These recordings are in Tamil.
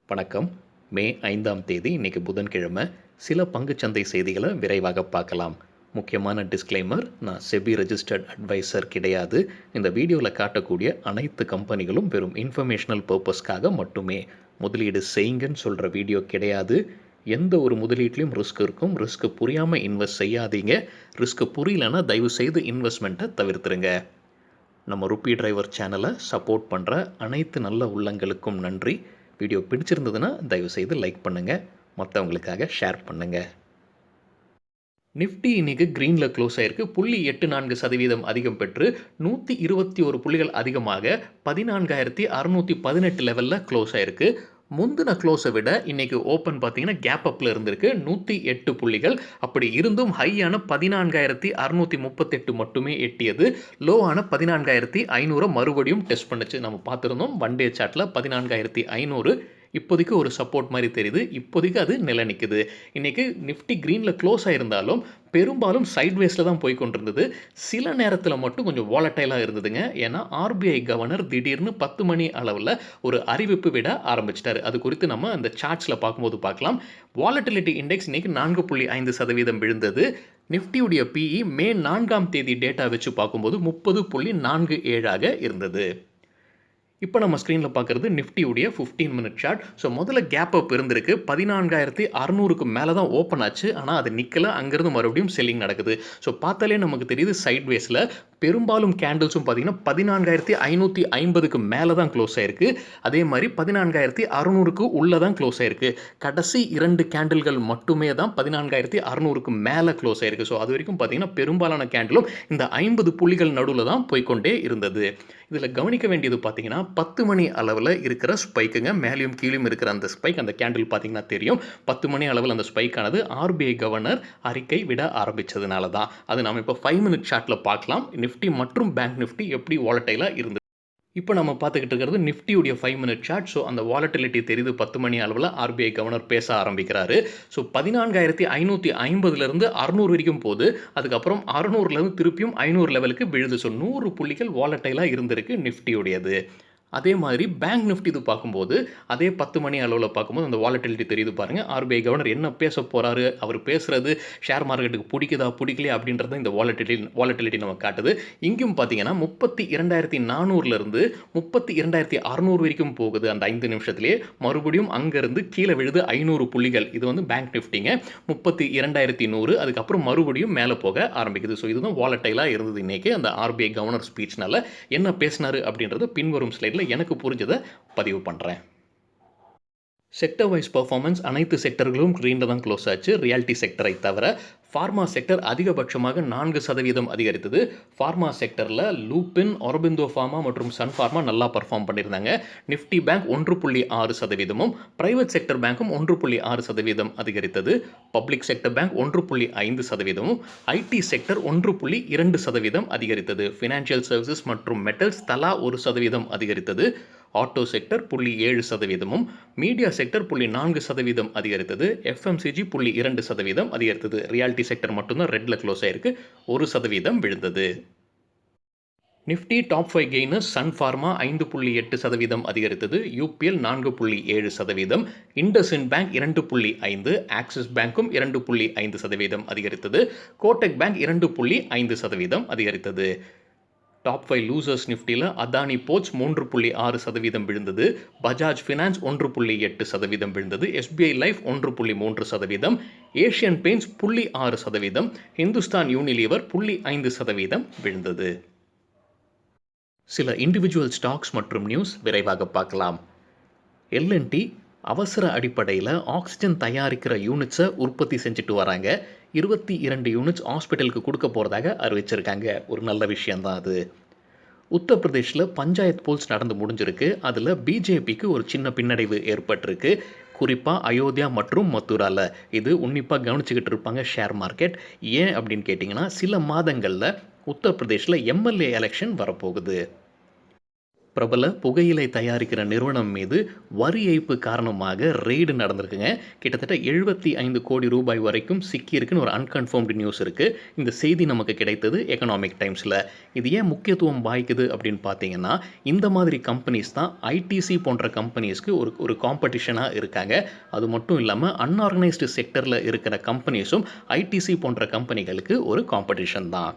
வணக்கம். மே 5ஆம் தேதி இன்னைக்கு புதன்கிழமை. சில பங்குச்சந்தை செய்திகளை விரைவாக பார்க்கலாம். முக்கியமான டிஸ்க்ளைமர், நான் செபி ரெஜிஸ்டர்ட் அட்வைசர் கிடையாது. இந்த வீடியோவில் காட்டக்கூடிய அனைத்து கம்பெனிகளும் வெறும் இன்ஃபர்மேஷனல் பர்பஸ்க்காக மட்டுமே. முதலீடு செய்யுங்கன்னு சொல்கிற வீடியோ கிடையாது. எந்த ஒரு முதலீட்லையும் ரிஸ்க் இருக்கும். ரிஸ்க் புரியாமல் இன்வெஸ்ட் செய்யாதீங்க. ரிஸ்க் புரியலன்னா தயவு செய்து இன்வெஸ்ட்மெண்ட்டை தவிர்த்துருங்க. நம்ம ருப்பி டிரைவர் சேனலை சப்போர்ட் பண்ணுற அனைத்து நல்ல உள்ளங்களுக்கும் நன்றி. வீடியோ பிடிச்சிருந்ததுன்னா தயவுசெய்து லைக் பண்ணுங்கள், மற்றவங்களுக்காக ஷேர் பண்ணுங்கள். நிஃப்டி இன்னைக்கு க்ரீனில் க்ளோஸ் ஆயிருக்கு. 0.84% அதிகம் பெற்று 121 புள்ளிகள் அதிகமாக 14,618 லெவலில் க்ளோஸ் ஆயிருக்கு. முந்தின க்ளோஸை விட இன்னைக்கு ஓப்பன் பார்த்தீங்கன்னா கேப் அப்பில் இருந்திருக்கு 108 புள்ளிகள். அப்படி இருந்தும் ஹையான 14,638 மட்டுமே எட்டியது. லோவான 14,500 மறுபடியும் டெஸ்ட் பண்ணுச்சு. நம்ம பார்த்துருந்தோம் ஒன் டே சார்ட்டில் 14,500 இப்போதைக்கு ஒரு சப்போர்ட் மாதிரி தெரியுது. இப்போதைக்கு அது நிலை நிற்குது. இன்றைக்கி நிஃப்டி க்ரீனில் க்ளோஸ் ஆகிருந்தாலும் பெரும்பாலும் சைட்வேஸில் தான் போய் கொண்டிருந்தது. சில நேரத்தில் மட்டும் கொஞ்சம் வாலட்டைலாக இருந்ததுங்க. ஏன்னா ஆர்பிஐ கவர்னர் திடீர்னு 10 மணி அளவில் ஒரு அறிவிப்பு விட ஆரம்பிச்சிட்டாரு. அது குறித்து நம்ம அந்த சார்ட்ஸில் பார்க்கும்போது பார்க்கலாம். வாலட்டிலிட்டி இண்டெக்ஸ் இன்றைக்கி 4.5% விழுந்தது. நிஃப்டியுடைய பிஇ மே 4ஆம் தேதி டேட்டா வச்சு பார்க்கும்போது 30.47 இருந்தது. இப்போ நம்ம ஸ்க்ரீனில் பார்க்குறது நிஃப்டியுடைய 15 மினிட் சார்ட். ஸோ முதல்ல கேப் அப் இருந்திருக்கு. 14,600க்கு மேலே தான் ஓப்பன் ஆச்சு. ஆனால் அது நிற்கலை. அங்கேருந்து மறுபடியும் செல்லிங் நடக்குது. ஸோ பார்த்தாலே நமக்கு தெரியுது சைட்வேஸில் பெரும்பாலும் கேண்டில்ஸும் பார்த்தீங்கன்னா 14,550க்கு மேலே தான் க்ளோஸ் ஆயிருக்கு. அதே மாதிரி 14,600க்கு உள்ளே தான் க்ளோஸ் ஆயிருக்கு. கடைசி 2 கேண்டில்கள் மட்டுமே தான் 14,600க்கு மேலே க்ளோஸ் ஆயிருக்கு. ஸோ அது வரைக்கும் பார்த்தீங்கன்னா பெரும்பாலான கேண்டிலும் இந்த 50 புள்ளிகள் நடுவில் தான் போய்கொண்டே இருந்தது. இதில் கவனிக்க வேண்டியது பார்த்தீங்கன்னா 10 மணி அளவில் இருக்கிற ஸ்பைக்குங்க. மேலேயும் கீழும் இருக்கிற அந்த ஸ்பைக், அந்த கேண்டில் பார்த்தீங்கன்னா தெரியும். 10 மணி அளவில் அந்த ஸ்பைக்கானது ஆர்பிஐ கவர்னர் அறிக்கை விட ஆரம்பித்ததுனால தான். அது நம்ம இப்போ 5 மினிட் சார்ட்டில் பார்க்கலாம். நிஃப்டி மற்றும் பேங்க் நிஃப்டி எப்படி வாலட்டைலாக இருந்தது. இப்போ நம்ம பார்த்துக்கிட்டு இருக்கிறது நிஃப்டியுடைய 5 மினிட் சார்ட். ஸோ அந்த வாலட்டிலிட்டி தெரியுது. 10 மணி அளவில் ஆர்பிஐ கவர்னர் பேச ஆரம்பிக்கிறாரு. ஸோ 14,550லேருந்து 600 வரைக்கும் போகுது. அதுக்கப்புறம் 600லேருந்து திருப்பியும் 500 லெவலுக்கு விழுது. ஸோ 100 புள்ளிகள் வாலட்டைலாக இருந்திருக்கு நிஃப்டியுடையது. அதே மாதிரி பேங்க் நிஃப்டி இது பார்க்கும்போது அதே 10 மணி அளவில் பார்க்கும்போது அந்த வாலட்டிலிட்டி தெரியுது பாருங்கள். ஆர்பிஐ கவர்னர் என்ன பேச போகிறாரு, அவர் பேசுகிறது ஷேர் மார்க்கெட்டுக்கு பிடிக்குதா பிடிக்கலையா அப்படின்றத இந்த வாலட்டிலிட்டி நம்ம காட்டுது. இங்கேயும் பார்த்தீங்கன்னா 32,400லேருந்து 32,600 வரைக்கும் போகுது. அந்த 5 நிமிஷத்துலேயே மறுபடியும் அங்கேருந்து கீழே விழுது 500 புள்ளிகள். இது வந்து பேங்க் நிஃப்டிங்க. 32,100 அதுக்கப்புறம் மறுபடியும் மேலே போக ஆரம்பிக்குது. ஸோ இதுதான் வாலட்டைலாக இருந்தது இன்றைக்கி. அந்த ஆர்பிஐ கவர்னர் ஸ்பீச்னால என்ன பேசினார் அப்படின்றது பின்வரும் ஸ்லைடில் எனக்கு புரிஞ்சதை பதிவு பண்ணுறேன். செக்டர் வைஸ் பர்ஃபார்மன்ஸ் அனைத்து செக்டர்களும் க்ரீனில் தான் க்ளோஸ் ஆச்சு. ரியாலிட்டி செக்டரை தவிர ஃபார்மா செக்டர் அதிகபட்சமாக 4% அதிகரித்தது. ஃபார்மா செக்டரில் லூபின், ஆரோபிந்தோ ஃபார்மா மற்றும் சன் ஃபார்மா நல்லா பர்ஃபார்ம் பண்ணியிருந்தாங்க. நிஃப்டி பேங்க் 1.6%, பிரைவேட் செக்டர் பேங்க்கும் 1.6% அதிகரித்தது. Public sector bank 1.5%, IT sector 1.2% அதிகரித்தது. ஃபினான்ஷியல் சர்வீசஸ் மற்றும் மெட்டல்ஸ் தலா 1% அதிகரித்தது. ஆட்டோ செக்டர் 0.7%, மீடியா செக்டர் 0.4% அதிகரித்தது. எஃப்எம்சிஜி 0.2% அதிகரித்தது. ரியாலிட்டி செக்டர் மட்டும்தான் ரெட்டில் க்ளோஸ் ஆயிருக்கு. 1% விழுந்தது. நிஃப்டி டாப் 5 கெய்னர்ஸ் சன் ஃபார்மா 5.8% அதிகரித்தது. யூபிஎல் 4.7%, இண்டஸ்இண்ட் பேங்க் 2.5%, ஆக்சிஸ் பேங்க்கும் 2.5% அதிகரித்தது. கோட்டக் பேங்க் 2.5% அதிகரித்தது. டாப் 5 லூசர்ஸ் நிஃப்டியில் அதானி போர்ட்ஸ் 3.6% விழுந்தது. பஜாஜ் ஃபினான்ஸ் 1.8% விழுந்தது. SBI life 1.3%, Asian paints 0.6%, Hindustan Unilever 0.5% விழுந்தது. சில இண்டிவிஜுவல் ஸ்டாக்ஸ் மற்றும் நியூஸ் விரைவாக பார்க்கலாம். எல்என்டி அவசர அடிப்படையில் ஆக்சிஜன் தயாரிக்கிற யூனிட்ஸை உற்பத்தி செஞ்சுட்டு வராங்க. 22 யூனிட்ஸ் ஹாஸ்பிட்டலுக்கு கொடுக்க போகிறதாக அறிவிச்சிருக்காங்க. ஒரு நல்ல விஷயந்தான் அது. உத்தரப்பிரதேஷில் பஞ்சாயத் போல்ஸ் நடந்து முடிஞ்சிருக்கு. அதில் பிஜேபிக்கு ஒரு சின்ன பின்னடைவு ஏற்பட்டிருக்கு. குறிப்பாக அயோத்தியா மற்றும் மதுராவில். இது உன்னிப்பாக கவனிச்சுக்கிட்டு இருப்பாங்க ஷேர் மார்க்கெட். ஏன் அப்படின்னு கேட்டிங்கன்னா சில மாதங்களில் உத்தரப்பிரதேஷில் எம்எல்ஏ எலெக்ஷன் வரப்போகுது. பிரபல புகையிலை தயாரிக்கிற நிறுவனம் மீது வரி ஏய்ப்பு காரணமாக ரெய்டு நடந்திருக்குங்க. கிட்டத்தட்ட 75 கோடி ரூபாய் வரைக்கும் சிக்கியிருக்குன்னு ஒரு அன்கன்ஃபர்ம்டு நியூஸ் இருக்கு. இந்த செய்தி நமக்கு கிடைத்தது எக்கனாமிக் டைம்ஸ்ல. இது ஏன் முக்கியத்துவம் வாய்க்குது அப்படின்னு பார்த்தீங்கன்னா, இந்த மாதிரி கம்பெனிஸ் தான் ஐடிசி போன்ற கம்பெனிஸ்க்கு ஒரு ஒரு காம்படிஷனா இருக்காங்க. அது மட்டும் இல்லாம அன்ஆர்கனைஸ்டு செக்டர்ல இருக்கிற கம்பெனிஸும் ஐடிசி போன்ற கம்பெனிகளுக்கு ஒரு காம்படிஷன் தான்.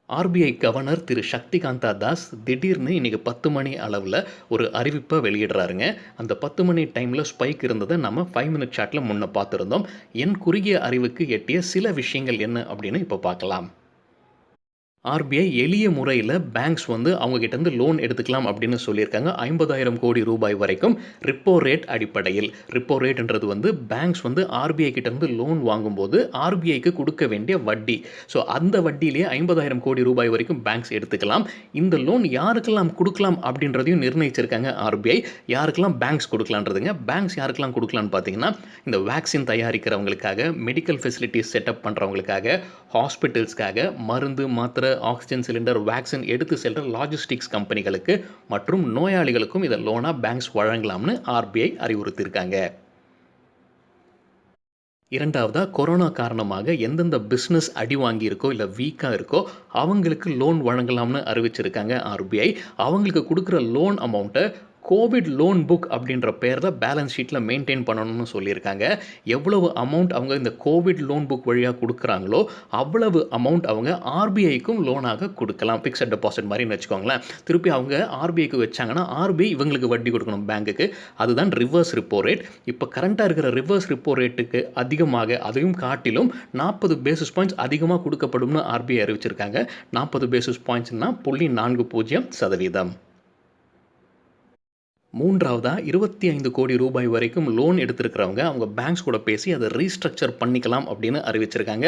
ஆர்பிஐ கவர்னர் திரு சக்திகாந்தா தாஸ் திடீர்னு இன்னைக்கு 10 மணி அளவில் ஒரு அறிவிப்பை வெளியிடுறாருங்க. அந்த 10 மணி டைமில் ஸ்பைக் இருந்ததை நம்ம 5 மினிட் சாட்டில் முன்ன பார்த்துருந்தோம். என் குறுகிய அறிவுக்கு எட்டிய சில விஷயங்கள் என்ன அப்படின்னு இப்போ பார்க்கலாம். ஆர்பிஐ எளிய முறையில் பேங்க்ஸ் வந்து அவங்ககிட்டேருந்து லோன் எடுத்துக்கலாம் அப்படின்னு சொல்லியிருக்காங்க. 50,000 கோடி ரூபாய் வரைக்கும் ரிப்போ ரேட் அடிப்படையில். ரிப்போ ரேட்ன்றது வந்து பேங்க்ஸ் வந்து ஆர்பிஐ கிட்டேருந்து லோன் வாங்கும்போது ஆர்பிஐக்கு கொடுக்க வேண்டிய வட்டி. ஸோ அந்த வட்டியிலேயே 50,000 கோடி ரூபாய் வரைக்கும் பேங்க்ஸ் எடுத்துக்கலாம். இந்த லோன் யாருக்கெல்லாம் கொடுக்கலாம் அப்படின்றதையும் நிர்ணயிச்சிருக்காங்க ஆர்பிஐ. யாருக்கெல்லாம் பேங்க்ஸ் கொடுக்கலான்றதுங்க. பேங்க்ஸ் யாருக்கெல்லாம் கொடுக்கலான்னு பார்த்தீங்கன்னா, இந்த வேக்சின் தயாரிக்கிறவங்களுக்காக, மெடிக்கல் ஃபெசிலிட்டிஸ் செட்டப் பண்ணுறவங்களுக்காக, ஹாஸ்பிட்டல்ஸ்க்காக, மருந்து மாத்திரை ஆக்சிஜன் சிலிண்டர் வேக்சின் எடுத்து செல்ற லாஜிஸ்டிக்ஸ் கம்பெனிகளுக்கு மற்றும் நோயாளிகளுக்கும் இதை லோனா பேங்க்ஸ் வழங்கலாம்னு ஆர்பிஐ அறிவுறுத்தியிருக்காங்க. இரண்டாவதா, கொரோனா காரணமாக எந்தெந்த பிஸ்னஸ் அடி வாங்கியிருக்கோ இல்லை வீக்காக இருக்கோ அவங்களுக்கு லோன் வழங்கலாம்னு அறிவிச்சிருக்காங்க ஆர்பிஐ. அவங்களுக்கு கொடுக்குற லோன் அமௌண்ட்டை கோவிட் லோன் புக் அப்படின்ற பேரில் பேலன்ஸ் ஷீட்டில் மெயின்டைன் பண்ணணும்னு சொல்லியிருக்காங்க. எவ்வளவு அமௌண்ட் அவங்க இந்த கோவிட் லோன் புக் வழியாக கொடுக்குறாங்களோ அவ்வளவு அமௌண்ட் அவங்க ஆர்பிஐக்கும் லோனாக கொடுக்கலாம். ஃபிக்ஸட் டெபாசிட் மாதிரின்னு வச்சுக்கோங்களேன். திருப்பி அவங்க ஆர்பிஐக்கு வச்சாங்கன்னா ஆர்பிஐ இவங்களுக்கு வட்டி கொடுக்கணும் பேங்க்குக்கு. அதுதான் ரிவர்ஸ் ரிப்போ ரேட். இப்போ கரண்ட்டாக இருக்கிற ரிவர்ஸ் ரிப்போ ரேட்டுக்கு அதிகமாக, அதையும் காட்டிலும் 40 பேசிஸ் பாயிண்ட்ஸ் அதிகமாக கொடுக்கப்படும்னு ஆர்பிஐ அறிவிச்சிருக்காங்க. 40 பேசிஸ் பாயிண்ட்ஸ்னால் 0.40%. மூன்றாவதா, 25 கோடி ரூபாய் வரைக்கும் லோன் எடுத்திருக்கிறவங்க அவங்க பேங்க்ஸ் கூட பேசி அதை ரீஸ்ட்ரக்சர் பண்ணிக்கலாம் அப்படின்னு அறிவிச்சிருக்காங்க.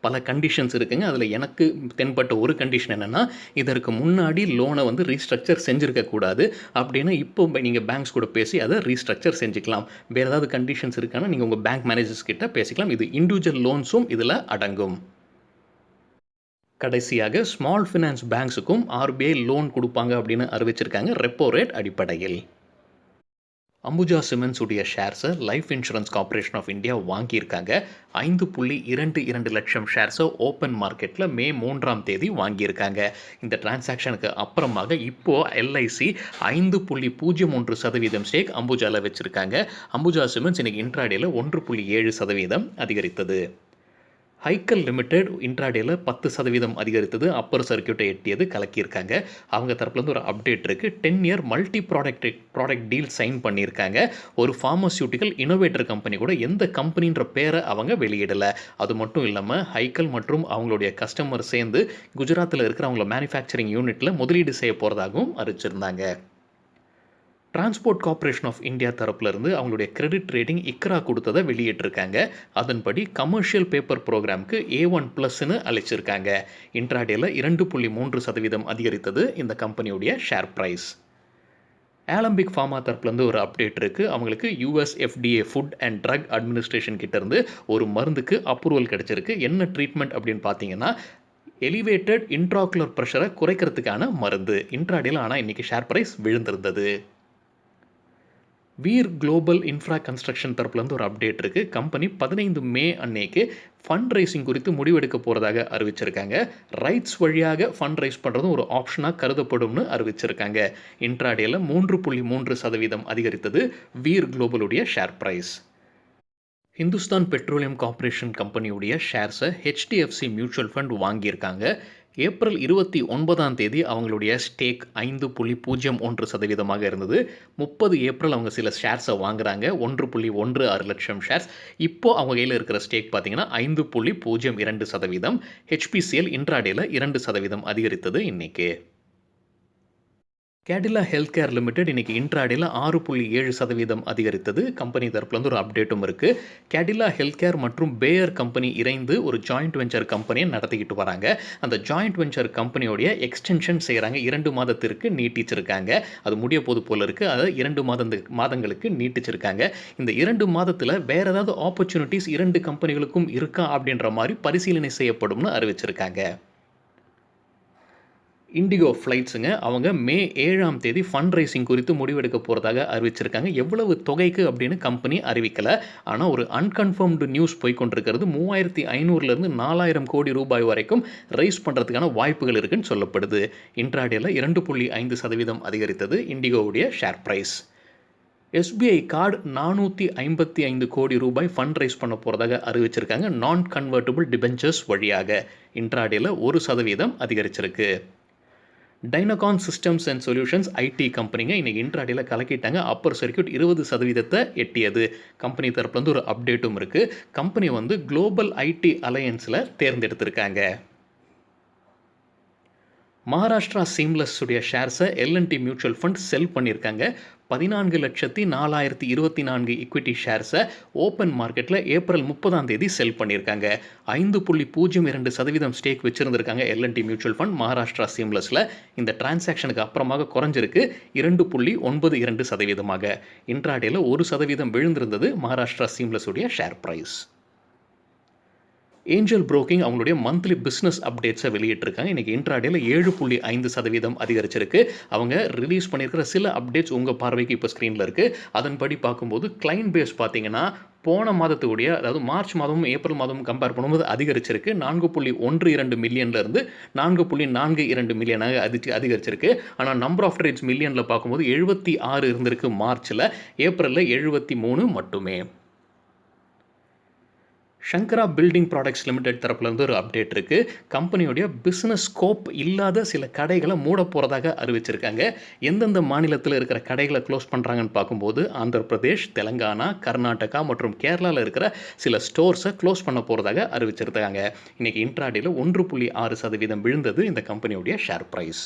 பல கண்டிஷன்ஸ் இருக்குங்க. அதில் எனக்கு தென்பட்ட ஒரு கண்டிஷன் என்னென்னா, இதற்கு முன்னாடி லோனை வந்து ரீஸ்ட்ரக்சர் செஞ்சுருக்கக்கூடாது. அப்படின்னா இப்போ நீங்கள் பேங்க்ஸ் கூட பேசி அதை ரீஸ்ட்ரக்சர் செஞ்சுக்கலாம். வேறு ஏதாவது கண்டிஷன்ஸ் இருக்கான்னா நீங்கள் உங்கள் பேங்க் மேனேஜர்ஸ் கிட்ட பேசிக்கலாம். இது இண்டிவிஜுவல் லோன்ஸும் இதில் அடங்கும். கடைசியாக, ஸ்மால் ஃபினான்ஸ் பேங்க்ஸுக்கும் ஆர்பிஐ லோன் கொடுப்பாங்க அப்படின்னு அறிவிச்சிருக்காங்க ரெப்போ ரேட் அடிப்படையில். அம்புஜா சிமெண்ட்ஸ் உடைய ஷேர்ஸை life insurance corporation of India வாங்கியிருக்காங்க. 5.22 லட்சம் ஷேர்ஸை ஓப்பன் மார்க்கெட்டில் மே 3ஆம் தேதி வாங்கியிருக்காங்க. இந்த டிரான்சாக்ஷனுக்கு அப்புறமாக இப்போது எல்ஐசி 5.01% ஸ்டேக் அம்புஜாவில் வச்சுருக்காங்க. அம்புஜா சிமெண்ட்ஸ் இன்றைக்கி இன்ட்ராடேயில் 1.7% அதிகரித்தது. ஹைக்கல் லிமிடெட் இன்ட்ராடேயில் 10% அதிகரித்தது. அப்பர் சர்க்கியூட்டை எட்டியது, கலக்கியிருக்காங்க. அவங்க தரப்புலேருந்து ஒரு அப்டேட் இருக்குது. 10 year multi product deal sign பண்ணியிருக்காங்க. ஒரு ஃபார்மசியூட்டிக்கல் இனோவேட்டர் கம்பெனி கூட எந்த கம்பெனின்ற பேரை அவங்க வெளியிடலை. அது மட்டும் இல்லாமல் ஹைக்கல் மற்றும் அவங்களுடைய கஸ்டமர் சேர்ந்து குஜராத்தில் இருக்கிற அவங்கள மேனுஃபேக்சரிங் யூனிட்டில் முதலீடு செய்ய போகிறதாகவும் அறிவிச்சிருந்தாங்க. டிரான்ஸ்போர்ட் கார்ப்பரேஷன் ஆஃப் இந்தியா தரப்புலேருந்து அவங்களுடைய கிரெடிட் ரேட்டிங் இக்ரா கொடுத்ததை வெளியிட்டிருக்காங்க. அதன்படி கமர்ஷியல் பேப்பர் ப்ரோக்ராமுக்கு A1+ன்னு அழைச்சிருக்காங்க. இன்ட்ராடேயில் 2.3% அதிகரித்தது இந்த கம்பெனியுடைய ஷேர் ப்ரைஸ். ஆலம்பிக் ஃபார்மா தரப்புலேருந்து ஒரு அப்டேட் இருக்குது. அவங்களுக்கு US FDA food and drug administration கிட்டேருந்து ஒரு மருந்துக்கு அப்ரூவல் கிடச்சிருக்கு. என்ன ட்ரீட்மெண்ட் அப்படின்னு பார்த்தீங்கன்னா, எலிவேட்டட் இன்ட்ராகுலர் ப்ரெஷரை குறைக்கிறதுக்கான மருந்து. இன்ட்ராடேயில் ஆனால் இன்றைக்கி ஷேர் ப்ரைஸ் விழுந்திருந்தது. வீர் குளோபல் இன்ஃப்ரா கன்ஸ்ட்ரக்ஷன் தரப்புலேருந்து ஒரு அப்டேட் இருக்குது. கம்பெனி 15 மே அன்னைக்கு ஃபண்ட் ரைசிங் குறித்து முடிவெடுக்க போகிறதாக அறிவிச்சிருக்காங்க. ரைட்ஸ் வழியாக ஃபண்ட் ரைஸ் பண்ணுறதும் ஒரு ஆப்ஷனாக கருதப்படும்னு அறிவிச்சிருக்காங்க. இன்ட்ராடேயில் 3.3% அதிகரித்தது வீர் குளோபலுடைய share price. Hindustan petroleum corporation கம்பெனியுடைய ஷேர்ஸை HDFC மியூச்சுவல் ஃபண்ட் வாங்கியிருக்காங்க. ஏப்ரல் 29ஆம் தேதி அவங்களுடைய ஸ்டேக் 5.01% இருந்தது. 30 ஏப்ரல் அவங்க சில ஷேர்ஸை வாங்குறாங்க. 1.16 லட்சம் ஷேர்ஸ். இப்போது அவங்க கையில் இருக்கிற ஸ்டேக் பார்த்தீங்கன்னா 5.02%. HPCL இன்ட்ராடேயில் 2% அதிகரித்தது இன்றைக்கி. கேடிலா ஹெல்த் கேர் லிமிடெட் இன்றைக்கி இன்ட்ராடேயில் 6.7% அதிகரித்தது. கம்பெனி தரப்புலேருந்து ஒரு அப்டேட்டும் இருக்குது. கேடிலா ஹெல்த் கேர் மற்றும் பேயர் கம்பெனி இணைந்து ஒரு ஜாயிண்ட் வெஞ்சர் கம்பெனியை நடத்திக்கிட்டு வராங்க. அந்த ஜாயிண்ட் வெஞ்சர் கம்பெனியோடைய எக்ஸ்டென்ஷன் செய்கிறாங்க. 2 மாதத்திற்கு நீட்டிச்சிருக்காங்க. அது முடிய போது போல் இருக்குது. அதை 2 மாதங்களுக்கு நீட்டிச்சிருக்காங்க. இந்த 2 மாதத்தில் வேறு ஏதாவது ஆப்பர்ச்சுனிட்டிஸ் 2 கம்பெனிகளுக்கும் இருக்கா அப்படின்ற மாதிரி பரிசீலனை செய்யப்படும்னு அறிவிச்சிருக்காங்க. இண்டிகோ ஃப்ளைட்ஸுங்க அவங்க மே 7ஆம் தேதி ஃபண்ட் ரைசிங் குறித்து முடிவெடுக்க போகிறதாக அறிவிச்சிருக்காங்க. எவ்வளவு தொகைக்கு அப்படின்னு கம்பெனி அறிவிக்கல. ஆனால் ஒரு அன்கன்ஃபர்ம்டு நியூஸ் போய்க்கொண்டிருக்கிறது. 3500லேருந்து 4000 கோடி ரூபாய் வரைக்கும் ரைஸ் பண்ணுறதுக்கான வாய்ப்புகள் இருக்குன்னு சொல்லப்படுது. இன்ட்ராடேல 2.5% அதிகரித்தது இண்டிகோவுடைய ஷேர் பிரைஸ். எஸ்பிஐ கார்டு 455 கோடி ரூபாய் ஃபண்ட் ரைஸ் பண்ண போகிறதாக அறிவிச்சிருக்காங்க. நான் கன்வெர்ட்டிபிள் டிபென்ச்சர்ஸ் வழியாக. இன்ட்ராடேல 1% அதிகரிச்சிருக்கு. டைனகான் சிஸ்டம்ஸ் அண்ட் சொல்யூஷன்ஸ் ஐடி கம்பெனிங்க இன்னைக்கு இன்ட்ராடேல கலக்கிட்டாங்க. அப்பர் சர்க்யூட் 20% எட்டியது. கம்பெனி தரப்புலேருந்து ஒரு அப்டேட்டும் இருக்குது. கம்பெனி குளோபல் ஐடி அலையன்ஸில் தேர்ந்தெடுத்திருக்காங்க. மகாராஷ்டிரா சீம்லெஸ் உடைய ஷேர்ஸை எல்என்டி மியூச்சுவல் ஃபண்ட் செல் பண்ணியிருக்காங்க. 14,04,024 ஈக்விட்டி ஷேர்ஸை ஓப்பன் மார்க்கெட்டில் ஏப்ரல் 30ஆம் தேதி செல் பண்ணியிருக்காங்க. 5.02% ஸ்டேக் வச்சுருந்துருக்காங்க எல்என்டி மியூச்சுவல் ஃபண்ட் மகாராஷ்டிரா சீம்லெஸில். இந்த டிரான்சாக்ஷனுக்கு அப்புறமாக குறைஞ்சிருக்கு 2.92%. இன்ட்ராடேல 1% விழுந்திருந்தது மகாராஷ்டிரா சீம்லெஸ் உடைய ஷேர் பிரைஸ். ஏஞ்சல் புரோக்கிங் அவங்களுடைய மந்த்லி பிஸ்னஸ் அப்டேட்ஸை வெளியிட்டிருக்காங்க. இன்றைக்கி இன்ட்ராடேல 7.5% அதிகரிச்சிருக்கு. அவங்க ரிலீஸ் பண்ணியிருக்கிற சில அப்டேட்ஸ் உங்கள் பார்வைக்கு இப்போ ஸ்க்ரீனில் இருக்குது. அதன்படி பார்க்கும்போது கிளைண்ட் பேஸ் பார்த்தீங்கன்னா போன மாதத்துடைய, அதாவது மார்ச் மாதமும் ஏப்ரல் மாதமும் கம்பேர் பண்ணும்போது அதிகரிச்சிருக்கு. 4.12 மில்லியன்லேருந்து 4.42 மில்லியனாக அதிகரிச்சிருக்கு. ஆனால் நம்பர் ஆஃப் ட்ரேட்ஸ் மில்லியனில் பார்க்கும்போது 76 இருந்திருக்கு மார்ச்சில். ஏப்ரலில் 73 மட்டுமே. ஷங்கரா பில்டிங் ப்ராடக்ட்ஸ் லிமிடெட் தரப்புலேருந்து ஒரு அப்டேட் இருக்குது. கம்பெனியுடைய பிஸ்னஸ் ஸ்கோப் இல்லாத சில கடைகளை மூட போகிறதாக அறிவிச்சிருக்காங்க. எந்தெந்த மாநிலத்தில் இருக்கிற கடைகளை க்ளோஸ் பண்ணுறாங்கன்னு பார்க்கும்போது ஆந்திர பிரதேஷ், தெலங்கானா, கர்நாடகா மற்றும் கேரளாவில் இருக்கிற சில ஸ்டோர்ஸை க்ளோஸ் பண்ண போகிறதாக அறிவிச்சிருக்காங்க. இன்றைக்கி இன்ட்ராடேல 1.6% விழுந்தது இந்த கம்பெனியுடைய ஷேர் ப்ரைஸ்.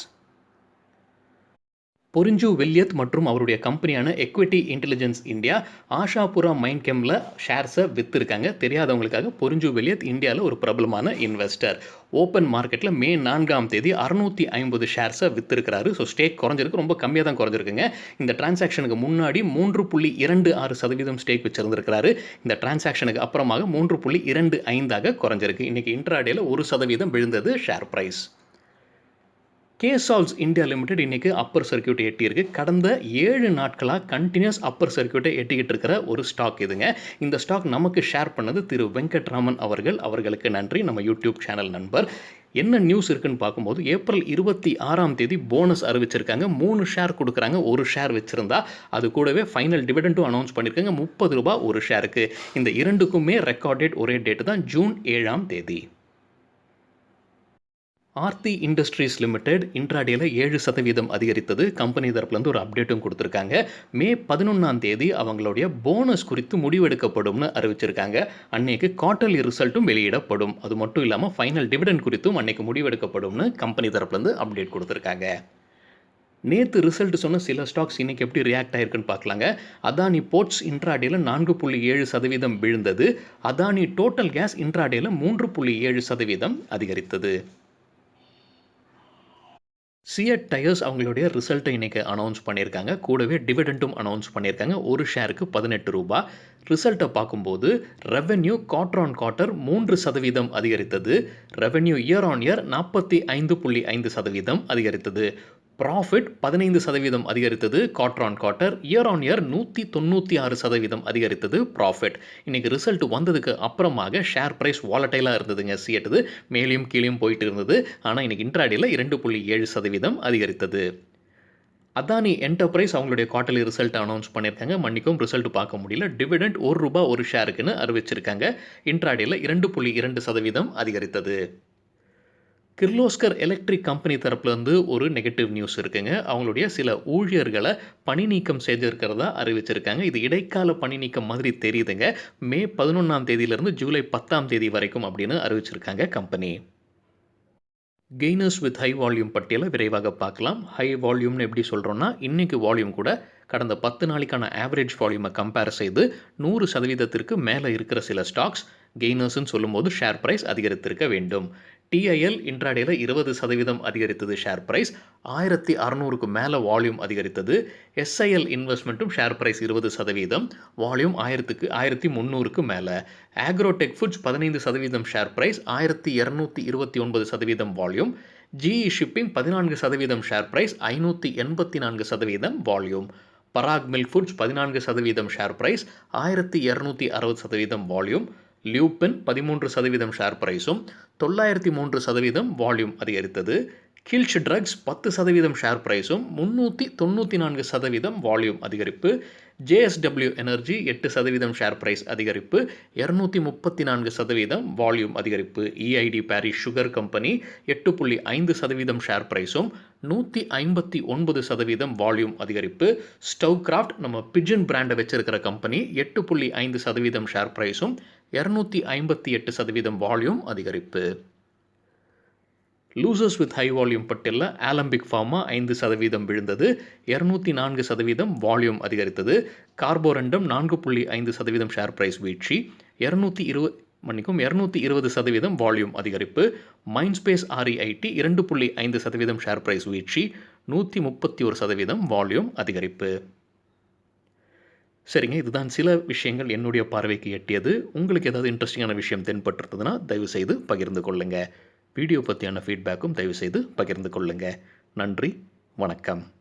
பொரிஞ்சு வெல்லியத் மற்றும் அவருடைய கம்பெனியான எக்விட்டி இன்டெலிஜென்ஸ் இந்தியா ஆஷாபுரா மைன் கெம்மில் ஷேர்ஸை விற்றுருக்காங்க. தெரியாதவங்களுக்காக பொரிஞ்சு வெல்லியத் இந்தியாவில் ஒரு பிரபலமான இன்வெஸ்டர். ஓப்பன் மார்க்கெட்டில் மே 4ஆம் தேதி 650 ஷேர்ஸை விற்றுருக்கிறாரு. ஸோ ஸ்டேக் குறைஞ்சிருக்கு, ரொம்ப கம்மியாக தான் குறைஞ்சிருக்குங்க. இந்த டிரான்சாக்ஷனுக்கு முன்னாடி 3.26% ஸ்டேக் வச்சுருந்துருக்கிறாரு. இந்த டிரான்சாக்ஷனுக்கு அப்புறமாக 3.25 குறைஞ்சிருக்கு. இன்றைக்கி இன்ட்ராடேல 1% விழுந்தது ஷேர் ப்ரைஸ். கேசால்ஸ் இந்தியா லிமிடெட் இன்றைக்கி அப்பர் சர்க்யூட் எட்டியிருக்கு. கடந்த 7 நாட்களாக கண்டினியூஸ் அப்பர் சர்க்யூட்டை எட்டிக்கிட்டு இருக்கிற ஒரு ஸ்டாக் இதுங்க. இந்த ஸ்டாக் நமக்கு ஷேர் பண்ணது திரு வெங்கட்ராமன் அவர்கள். அவர்களுக்கு நன்றி. நம்ம யூடியூப் சேனல் நண்பர். என்ன நியூஸ் இருக்குன்னு பார்க்கும்போது ஏப்ரல் 26ஆம் தேதி போனஸ் அறிவிச்சிருக்காங்க. 3 ஷேர் கொடுக்குறாங்க. ஒரு ஷேர் வச்சுருந்தா அது கூடவே ஃபைனல் டிவிடெண்டும் அனௌன்ஸ் பண்ணியிருக்காங்க. 30 ரூபாய் ஒரு ஷேருக்கு. இந்த இரண்டுக்குமே ரெக்கார்ட் டேட் ஒரே டேட்டு தான், ஜூன் 7ஆம் தேதி. ஆர்த்தி இண்டஸ்ட்ரீஸ் லிமிடெட் இன்ட்ராடேல 7% அதிகரித்தது. கம்பெனி தரப்புலேருந்து ஒரு அப்டேட்டும் கொடுத்துருக்காங்க. மே 11ஆம் தேதி அவங்களுடைய போனஸ் குறித்து முடிவெடுக்கப்படும்னு அறிவிச்சிருக்காங்க. அன்னைக்கு குவார்ட்டர்லி ரிசல்ட்டும் வெளியிடப்படும். அது மட்டும் இல்லாமல் ஃபைனல் டிவிடெண்ட் குறித்தும் அன்னைக்கு முடிவெடுக்கப்படும்னு கம்பெனி தரப்புலேருந்து அப்டேட் கொடுத்துருக்காங்க. நேற்று ரிசல்ட் சொன்ன சில ஸ்டாக்ஸ் இன்றைக்கி எப்படி ரியாக்ட் ஆகிருக்குன்னு பார்க்கலாங்க. அதானி போர்ட்ஸ் இன்ட்ராடேல 4.7% விழுந்தது. அதானி டோட்டல் கேஸ் இன்ட்ராடேல 3.7% அதிகரித்தது. சியட் டயர்ஸ் அவங்களுடைய ரிசல்ட்டை இன்றைக்கி அனௌன்ஸ் பண்ணியிருக்காங்க. கூடவே டிவிடெண்டும் அனௌன்ஸ் பண்ணியிருக்காங்க. ஒரு ஷேருக்கு 18 ரூபாய். ரிசல்ட்டை பார்க்கும்போது ரெவென்யூ குவார்ட்டர் ஆன் குவார்ட்டர் 3% அதிகரித்தது. ரெவென்யூ இயர் ஆன் இயர் 45.5% அதிகரித்தது. ப்ராஃபிட் 15% அதிகரித்தது quarter on quarter. Year on year 196% அதிகரித்தது ப்ராஃபிட். இன்றைக்கி ரிசல்ட் வந்ததுக்கு அப்புறமாக ஷேர் ப்ரைஸ் வாலட்டைலாக இருந்ததுங்க. சியட்டுது மேலேயும் கீழேயும் போயிட்டு இருந்தது. ஆனால் இன்றைக்கி இன்ட்ராடேல 2.7% அதிகரித்தது. அதானி என்டர்பிரைஸ் அவங்களுடைய குவார்ட்டர்லி ரிசல்ட் அனௌன்ஸ் பண்ணியிருக்காங்க. மன்னிக்கும், ரிசல்ட் பார்க்க முடியல. டிவிடெண்ட் 1 ரூபாய் ஒரு ஷேருக்குன்னு அறிவிச்சிருக்காங்க. இன்ட்ராடேல 2.2% அதிகரித்தது. கிர்லோஸ்கர் எலக்ட்ரிக் கம்பெனி தரப்புலேருந்து ஒரு நெகட்டிவ் நியூஸ் இருக்குங்க. அவங்களுடைய சில ஊழியர்களை பணி நீக்கம் செய்திருக்கிறதா அறிவிச்சிருக்காங்க. இது இடைக்கால பணி நீக்கம் மாதிரி தெரியுதுங்க. மே 11ஆம் தேதியிலிருந்து ஜூலை 10ஆம் தேதி வரைக்கும் அப்படின்னு அறிவிச்சிருக்காங்க company. Gainers with high volume பட்டியலை விரைவாக பார்க்கலாம். ஹை வால்யூம்னு எப்படி சொல்கிறோன்னா, இன்றைக்கி வால்யூம் கூட கடந்த 10 நாளைக்கான ஆவரேஜ் வால்யூமை கம்பேர் செய்து 100%க்கு மேலே இருக்கிற சில ஸ்டாக்ஸ் கெய்னர்ஸ்ன்னு சொல்லும்போது ஷேர் ப்ரைஸ் அதிகரித்திருக்க வேண்டும். டிஐஎல் இன்ட்ராடேல 20% அதிகரித்தது ஷேர் ப்ரைஸ். 1600க்கு மேலே வால்யூம் அதிகரித்தது. எஸ்ஐஎல் இன்வெஸ்ட்மெண்ட்டும் ஷேர் ப்ரைஸ் 20%, வால்யூம் 1300க்கு மேலே. Agrotech foods 15% share price, 1229% volume. GE shipping 14% share price 584% volume. Parag milk foods 14% share price 1260% volume. Lupin 13% share பிரைஸும் 903% வால்யூம் அதிகரித்தது. கில்ச் ட்ரக்ஸ் 10% ஷேர் பிரைஸும் 394% வால்யூம் அதிகரிப்பு. JSW எனர்ஜி 8% ஷேர் பிரைஸ் அதிகரிப்பு 234% வால்யூம் அதிகரிப்பு. EID Parry's sugar company 8.5% share பிரைஸும் 159% வால்யூம் அதிகரிப்பு. ஸ்டவ் கிராஃப்ட் நம்ம பிஜன் பிராண்டை வச்சிருக்கிற கம்பெனி 8.5% ஷேர் பிரைஸும் 258% வால்யூம் அதிகரிப்பு. லூசர்ஸ் வித் ஹை வால்யூம் பட்டியலில் ஆலம்பிக் ஃபார்மா 5% விழுந்தது 204% வால்யூம் அதிகரித்தது. கார்போரண்டம் 4.5% ஷேர் பிரைஸ் வீழ்ச்சி 220% வால்யூம் அதிகரிப்பு. மைண்ட்ஸ்பேஸ் REIT 2.5% ஷேர் பிரைஸ் வீழ்ச்சி 131% வால்யூம் அதிகரிப்பு. சரிங்க, இதுதான் சில விஷயங்கள் என்னுடைய பார்வைக்கு எட்டியது. உங்களுக்கு ஏதாவது இன்ட்ரெஸ்டிங்கான விஷயம் தென்பட்டிருந்ததுன்னா தயவுசெய்து பகிர்ந்து கொள்ளுங்கள். வீடியோ பற்றியான ஃபீட்பேக்கும் தயவுசெய்து பகிர்ந்து கொள்ளுங்கள். நன்றி, வணக்கம்.